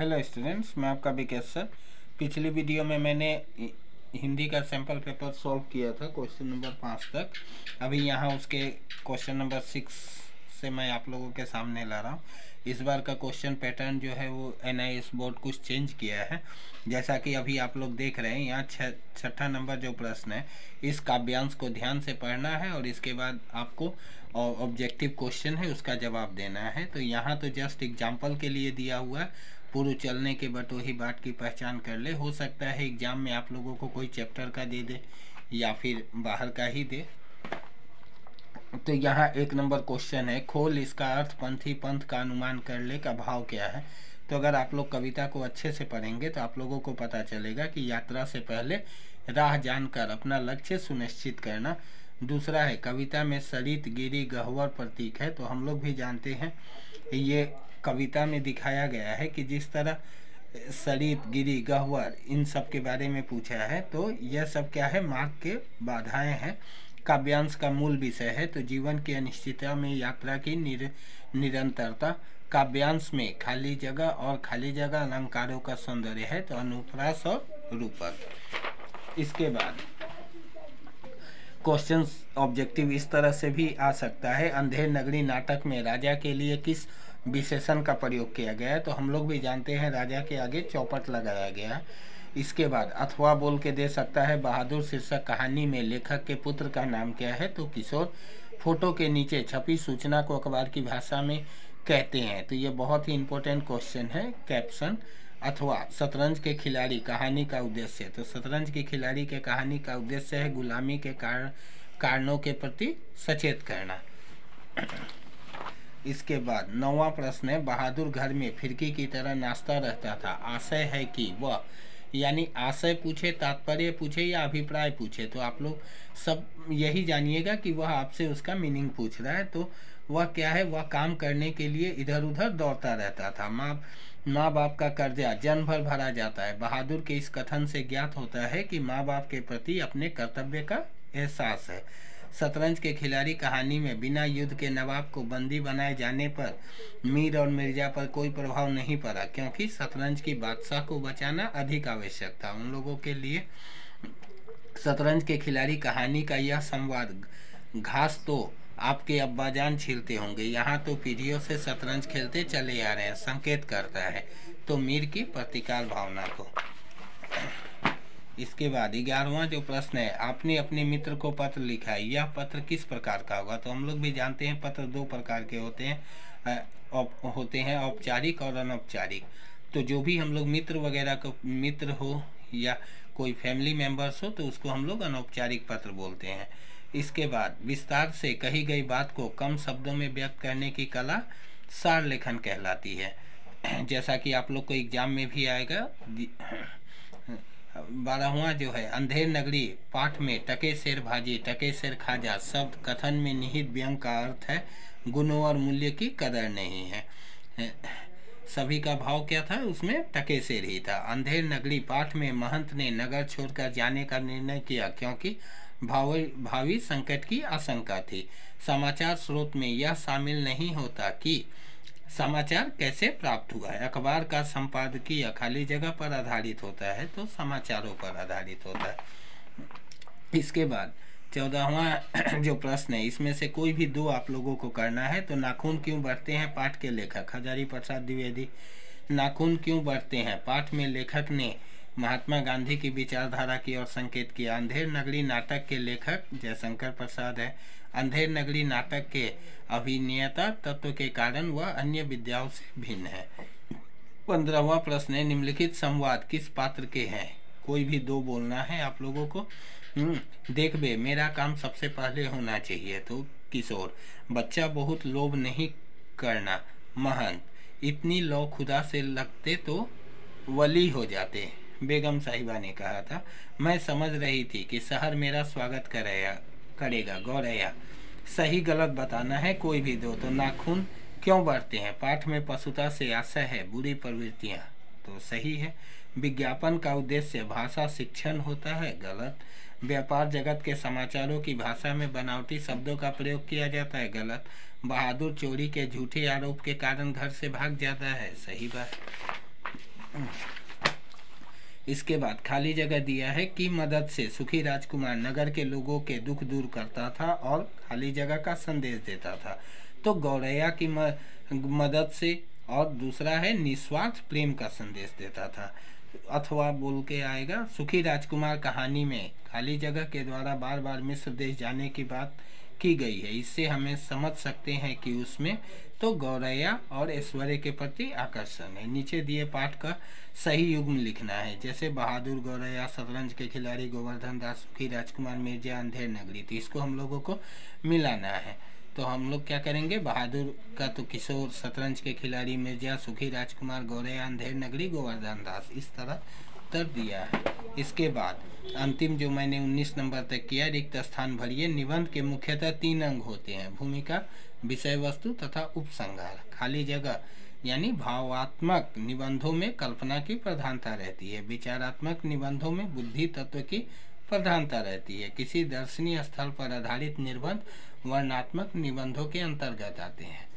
Hello students, मैं आपका Vikesh sir. पिछली वीडियो में मैंने हिंदी का सैम्पल पेपर सॉल्व किया था क्वेश्चन नंबर 5 तक। अभी यहाँ उसके क्वेश्चन नंबर 6 से मैं आप लोगों के सामने ला रहा हूँ। इस बार का क्वेश्चन पैटर्न जो है वो NIS बोर्ड कुछ चेंज किया है। जैसा कि अभी आप लोग देख रहे हैं, यहाँ छठा नंबर जो प्रश्न है, इस काव्यांश को ध्यान से पढ़ना है और इसके बाद आपको ऑब्जेक्टिव क्वेश्चन है उसका जवाब देना है। तो यहाँ तो जस्ट एग्जाम्पल के लिए दिया हुआ है, पूर्व चलने के बटोही बाट की पहचान कर ले। हो सकता है एग्जाम में आप लोगों को कोई चैप्टर का दे दे या फिर बाहर का ही दे। तो यहाँ 1 नंबर क्वेश्चन है, खोल इसका अर्थ पंथी पंथ का अनुमान कर ले का भाव क्या है। तो अगर आप लोग कविता को अच्छे से पढ़ेंगे तो आप लोगों को पता चलेगा कि यात्रा से पहले राह जानकर अपना लक्ष्य सुनिश्चित करना। दूसरा है, कविता में सरित गिरी गह्वर प्रतीक है। तो हम लोग भी जानते हैं ये कविता में दिखाया गया है कि जिस तरह सरित गिरी गह्वर इन सब के बारे में पूछा है, तो यह सब क्या है, मार्ग के बाधाएं हैं। काव्यांश का मूल विषय है, तो जीवन की अनिश्चितता में यात्रा की निरंतरता। काव्यांश में खाली जगह और खाली जगह अलंकारों का सौंदर्य है, तो अनुप्रास और रूपक। इसके बाद क्वेश्चन ऑब्जेक्टिव इस तरह से भी आ सकता है, अंधेर नगरी नाटक में राजा के लिए किस विशेषण का प्रयोग किया गया है। तो हम लोग भी जानते हैं राजा के आगे चौपट लगाया गया है। इसके बाद अथवा बोल के दे सकता है, बहादुर शीर्षक कहानी में लेखक के पुत्र का नाम क्या है। तो किशोर। फोटो के नीचे छपी सूचना को अखबार की भाषा में कहते हैं। तो ये बहुत ही इंपॉर्टेंट क्वेश्चन है, कैप्शन। अथवा शतरंज के खिलाड़ी कहानी का उद्देश्य। तो शतरंज के खिलाड़ी के कहानी का उद्देश्य है गुलामी के कारणों के प्रति सचेत करना। इसके बाद 9वां प्रश्न है, बहादुर घर में फिरकी की तरह नाचता रहता था, आशय है कि वह, यानी आशय पूछे, तात्पर्य पूछे या अभिप्राय पूछे, तो आप लोग सब यही जानिएगा कि वह आपसे उसका मीनिंग पूछ रहा है। तो वह क्या है, वह काम करने के लिए इधर उधर दौड़ता रहता था। माँ बाप का कर्जा जन्म भर भरा जाता है। बहादुर के इस कथन से ज्ञात होता है कि माँ बाप के प्रति अपने कर्तव्य का एहसास है। शतरंज के खिलाड़ी कहानी में बिना युद्ध के नवाब को बंदी बनाए जाने पर मीर और मिर्जा पर कोई प्रभाव नहीं पड़ा, क्योंकि शतरंज की बादशाह को बचाना अधिक आवश्यक था उन लोगों के लिए। शतरंज के खिलाड़ी कहानी का यह संवाद, घास तो आपके अब्बाजान छीलते होंगे, यहाँ तो पीढ़ियों से शतरंज खेलते चले आ रहे हैं, संकेत करता है तो मीर की प्रतिकार भावना को। इसके बाद 11वां जो प्रश्न है, आपने अपने मित्र को पत्र लिखा है, यह पत्र किस प्रकार का होगा। तो हम लोग भी जानते हैं पत्र 2 प्रकार के होते हैं, औपचारिक और अनौपचारिक। तो जो भी हम लोग मित्र वगैरह को, मित्र हो या कोई फैमिली मेम्बर्स हो, तो उसको हम लोग अनौपचारिक पत्र बोलते हैं। इसके बाद विस्तार से कही गई बात को कम शब्दों में व्यक्त करने की कला सार लेखन कहलाती है। जैसा कि आप लोग को एग्जाम में भी आएगा। 12वां जो है, अंधेर नगरी पाठ में टके शेर भाजी टके शेर खाजा शब्द कथन में निहित व्यंग का अर्थ है गुणों और मूल्य की कदर नहीं है। सभी का भाव क्या था, उसमें टके शेर ही था। अंधेर नगरी पाठ में महंत ने नगर छोड़कर जाने का निर्णय किया क्योंकि भावी संकट की आशंका थी। समाचार स्रोत में यह शामिल नहीं होता कि समाचार कैसे प्राप्त हुआ है। अखबार का संपादकीय खाली जगह पर आधारित होता है, तो समाचारों पर आधारित होता है। इसके बाद 14वां जो प्रश्न है, इसमें से कोई भी 2 आप लोगों को करना है। तो नाखून क्यों बढ़ते हैं, पाठ के लेखक हजारी प्रसाद द्विवेदी। नाखून क्यों बढ़ते हैं, पाठ में लेखक ने महात्मा गांधी की विचारधारा की ओर संकेत किया। अंधेर नगरी नाटक के लेखक जयशंकर प्रसाद है। अंधेर नगरी नाटक के अभिनेता तत्व के कारण वह अन्य विद्याओं से भिन्न है। 15वां प्रश्न है, निम्नलिखित संवाद किस पात्र के हैं। कोई भी 2 बोलना है आप लोगों को। देख बे, मेरा काम सबसे पहले होना चाहिए, तो किशोर। बच्चा बहुत लोभ नहीं करना, महंत। इतनी लौ खुदा से लगते तो वली हो जाते, बेगम साहिबा ने कहा था। मैं समझ रही थी कि शहर मेरा स्वागत करेगा, गौरैया। सही गलत बताना है, कोई भी 2। तो नाखून क्यों बढ़ते हैं, पाठ में पशुता से आशय है बुरी प्रवृत्तियां, तो सही है। विज्ञापन का उद्देश्य भाषा शिक्षण होता है, गलत। व्यापार जगत के समाचारों की भाषा में बनावटी शब्दों का प्रयोग किया जाता है, गलत। बहादुर चोरी के झूठे आरोप के कारण घर से भाग जाता है, सही बात। इसके बाद खाली जगह दिया है की मदद से सुखी राजकुमार नगर के लोगों के दुख दूर करता था और खाली जगह का संदेश देता था। तो गौरैया की मदद से, और दूसरा है निस्वार्थ प्रेम का संदेश देता था। अथवा बोल के आएगा, सुखी राजकुमार कहानी में खाली जगह के द्वारा बार बार मिस्र देश जाने की बात की गई है। इससे हमें समझ सकते हैं कि उसमें तो गौरैया और ऐश्वर्य के प्रति आकर्षण है। नीचे दिए पाठ का सही युग्म लिखना है, जैसे बहादुर गौरैया, शतरंज के खिलाड़ी गोवर्धन दास, सुखी राजकुमार मिर्जा, अंधेर नगरी। तो इसको हम लोगों को मिलाना है। तो हम लोग क्या करेंगे, बहादुर का तो किशोर, शतरंज के खिलाड़ी मिर्जा, सुखी राजकुमार, गौरैया, अंधेर नगरी, गोवर्धन दास, इस तरह उत्तर दिया है। इसके बाद अंतिम जो मैंने 19 नंबर तक किया, रिक्त स्थान भरिए। निबंध के मुख्यतः 3 अंग होते हैं, भूमिका, विषय वस्तु तथा उपसंहार। खाली जगह यानी भावात्मक निबंधों में कल्पना की प्रधानता रहती है, विचारात्मक निबंधों में बुद्धि तत्व की प्रधानता रहती है। किसी दर्शनीय स्थल पर आधारित निबंध वर्णनात्मक निबंधों के अंतर्गत आते हैं।